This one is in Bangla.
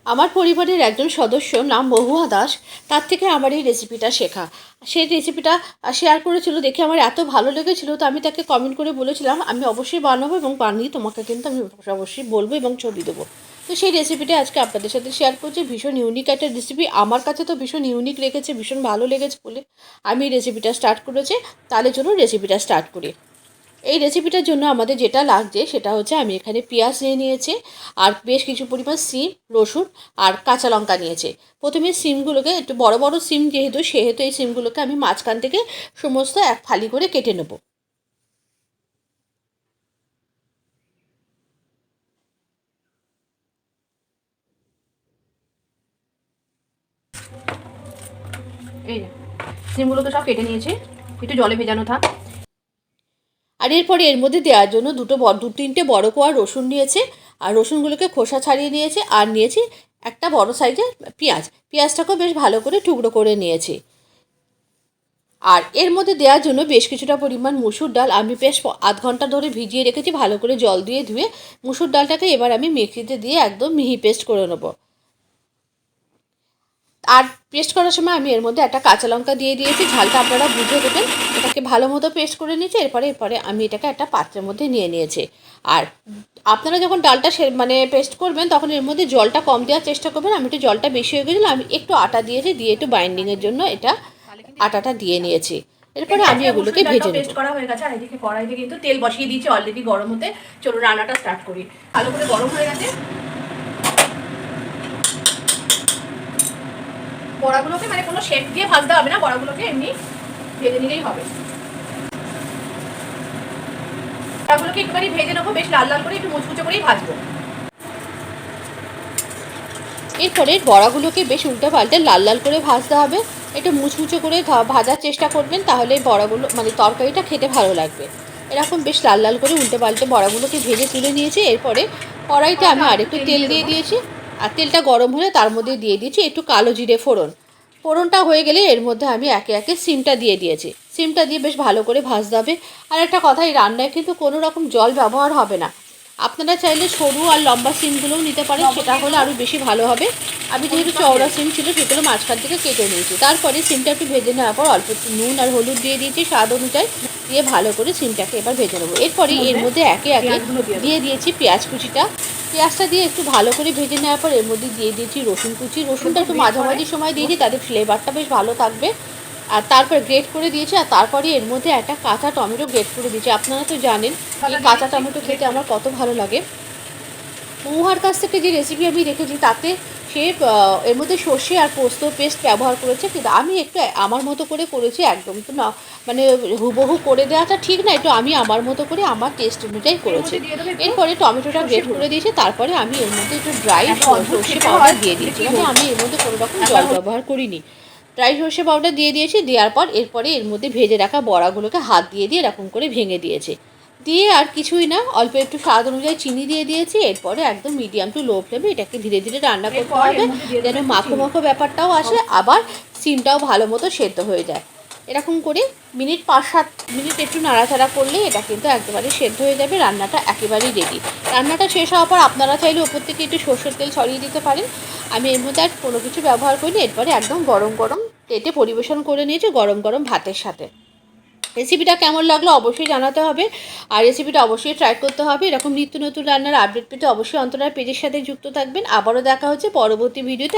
আমার পরিবারের একজন সদস্য নাম মহুয়া দাস, তার থেকে আমার এই রেসিপিটা শেখা। সেই রেসিপিটা শেয়ার করেছিল দেখে আমার এত ভালো লেগেছিল, তো আমি তাকে কমেন্ট করে বলেছিলাম আমি অবশ্যই বানাবো এবং বানিয়ে তোমাকে কিন্তু আমি অবশ্যই বলবো এবং ছবি দেবো। তো সেই রেসিপিটা আজকে আপনাদের সাথে শেয়ার করছি। ভীষণ ইউনিক একটা রেসিপি, আমার কাছে তো ভীষণ ইউনিক লেগেছে, ভীষণ ভালো লেগেছে বলে আমি রেসিপিটা স্টার্ট করেছি। তাহলে চলুন রেসিপিটা স্টার্ট করি। এই রেসিপিটার জন্য আমাদের যেটা লাগছে সেটা হচ্ছে আমি এখানে পেঁয়াজ নিয়েছি, আর বেশ কিছু পরিমাণ সিম, রসুন আর কাঁচা লঙ্কা নিয়েছি। প্রথমে সিমগুলোকে একটু বড় বড় সিম সেহেতু এই সিমগুলোকে আমি মাঝখান থেকে সমস্ত এক ফালি করে কেটে নেব। এই সিমগুলোকে সব কেটে নিয়েছি, একটু জলে ভেজানো থাক। আর এরপরে এর মধ্যে দেওয়ার জন্য দু তিনটে বড় কোয়া রসুন নিয়েছে, আর রসুনগুলোকে খোসা ছাড়িয়ে নিয়েছে। আর নিয়েছি একটা বড় সাইজের পেঁয়াজটাকেও বেশ ভালো করে টুকরো করে নিয়েছি। আর এর মধ্যে দেওয়ার জন্য বেশ কিছুটা পরিমাণ মুসুর ডাল আমি বেশ আধ ঘন্টা ধরে ভিজিয়ে রেখেছি, ভালো করে জল দিয়ে ধুয়ে। মুসুর ডালটাকে এবার আমি মিক্সিতে দিয়ে একদম মিহি পেস্ট করে নেবো। আর পেস্ট করার সময় আমি এর মধ্যে একটা কাঁচা লঙ্কা দিয়ে দিয়েছি, ঝালটা আপনারা বুঝে দেবেন। এটাকে ভালো মতো পেস্ট করে নিয়েছি। এরপরে আমি এটাকে একটা পাত্রের মধ্যে নিয়েছি। আর আপনারা যখন ডালটা পেস্ট করবেন তখন এর মধ্যে জলটা কম দেওয়ার চেষ্টা করবেন। আমি একটু জলটা বেশি হয়ে গেছিলো, আমি একটু আটা দিয়েছি, দিয়ে একটু বাইন্ডিংয়ের জন্য এটা আটাটা দিয়ে নিয়েছি। এরপরে আমি এগুলোকে ভেজে নেব। পেস্ট করা হয়ে গেছে, আর এদিকে কড়াইতে কিন্তু তেল বসিয়ে দিয়েছি অলরেডি গরম হতে। চলুন রান্নাটা স্টার্ট করি। ভালো করে গরম হয়ে গেছে। বড়াগুলোকে কোনো শেপ দিয়ে ভাজতে হবে না, বড়াগুলোকে এমনি ভেজে নিলেই হবে। বড়াগুলোকে একটুখানি ভেজে নেবো, বেশ লাল লাল করে, একটু মুচমুচে করেই ভাজবো। এরপরে বড়াগুলোকে বেশ উল্টে পাল্টে লাল লাল করে ভাজতে হবে। একটু মুচমুচে করে ভাজার চেষ্টা করবেন, তাহলে বড়াগুলো তরকারিটা খেতে ভালো লাগবে। এরকম বেশ লাল লাল করে উল্টে পাল্টে বড়াগুলোকে ভেজে তুলে নিয়েছি। এরপরে কড়াইতে আমি আরেকটু তেল দিয়ে দিয়েছি, আর তেলটা গরম হলে তার মধ্যে দিয়ে দিয়েছি একটু কালো জিরে ফোড়ন। ফোড়নটা হয়ে গেলে এর মধ্যে আমি একে একে সিমটা দিয়ে দিয়েছি। সিমটা দিয়ে বেশ ভালো করে ভাজতে হবে। আর একটা কথা, এই রান্নায় কিন্তু কোনো রকম জল ব্যবহার হবে না। আপনারা চাইলে সরু আর লম্বা সিমগুলোও নিতে পারেন, সেটা হলে আরও বেশি ভালো হবে। আমি যেহেতু চওড়া সিম ছিল সেগুলো মাঝখান থেকে কেটে নিয়েছি। তারপরে সিমটা একটু ভেজে নেওয়ার পর অল্প একটু নুন আর হলুদ দিয়ে দিয়েছি স্বাদ অনুযায়ী, দিয়ে ভালো করে সিমটাকে এবার ভেজে নেবো। এরপরে এর মধ্যে একে একে দিয়ে দিয়েছি পেঁয়াজ কুচিটা। পেঁয়াজটা দিয়ে একটু ভালো করে ভেজে নেওয়ার পর এর মধ্যে দিয়ে দিয়েছি রসুন কুচি। রসুনটা একটু মাঝামাঝি সময় দিয়েছি, তাদের ফ্লেভারটা বেশ ভালো থাকবে। আর তারপর গ্রেট করে দিয়েছি, আর তারপরে এর মধ্যে একটা কাঁচা টমেটো গ্রেট করে দিয়েছি। আপনারা তো জানেন এই কাঁচা টমেটো খেতে আমার কত ভালো লাগে। মহুয়ার কাছ থেকে যে রেসিপি আমি দেখেছি তাতে সে এর মধ্যে সর্ষে আর পোস্ত পেস্ট ব্যবহার করেছে, কিন্তু আমি একটু আমার মতো করে করেছি। একদম তো না হুবহু করে দেওয়াটা ঠিক না, একটু আমি আমার মতো করে আমার টেস্ট অনুযায়ী করেছি। এরপরে টমেটোটা গ্রেট করে দিয়েছি, তারপরে আমি এর মধ্যে একটু ড্রাই সর্ষে পাউডার দিয়ে দিয়েছি। আমি এর মধ্যে কোনো রকম জল ব্যবহার করিনি। ড্রাই সর্ষে পাউডার দিয়ে দিয়েছি। দেওয়ার পর এরপরে এর মধ্যে ভেজে রাখা বড়াগুলোকে হাত দিয়ে এরকম করে ভেঙে দিয়েছি। দিয়ে আর কিছুই না, অল্প একটু স্বাদ অনুযায়ী চিনি দিয়ে দিয়েছি। এরপরে একদম মিডিয়াম টু লো ফ্লেমে এটাকে ধীরে ধীরে রান্না করতে হবে, যেন মাখো মাখো ব্যাপারটাও আসে, আবার সিমটাও ভালো মতো সেদ্ধ হয়ে যায়। এরকম করে 5-7 মিনিট একটু নাড়াচাড়া করলে এটা কিন্তু একেবারে সেদ্ধ হয়ে যাবে। রান্নাটা একেবারেই রেডি। রান্নাটা শেষ হওয়ার পর আপনারা চাইলে ওপর থেকে একটু সরষের তেল ছড়িয়ে দিতে পারেন। আমি এর মধ্যে আর কোনো কিছু ব্যবহার করিনি। এরপরে একদম গরম গরম প্লেটে পরিবেশন করে নিয়েছি গরম গরম ভাতের সাথে। রেসিপিটা কেমন লাগলো অবশ্যই জানাতে হবে, আর রেসিপিটা অবশ্যই ট্রাই করতে হবে। এরকম নিত্য নতুন রান্নার আপডেট পেতে অবশ্যই অন্তরার পেজের সাথে যুক্ত থাকবেন। আবারও দেখা হচ্ছে পরবর্তী ভিডিওতে।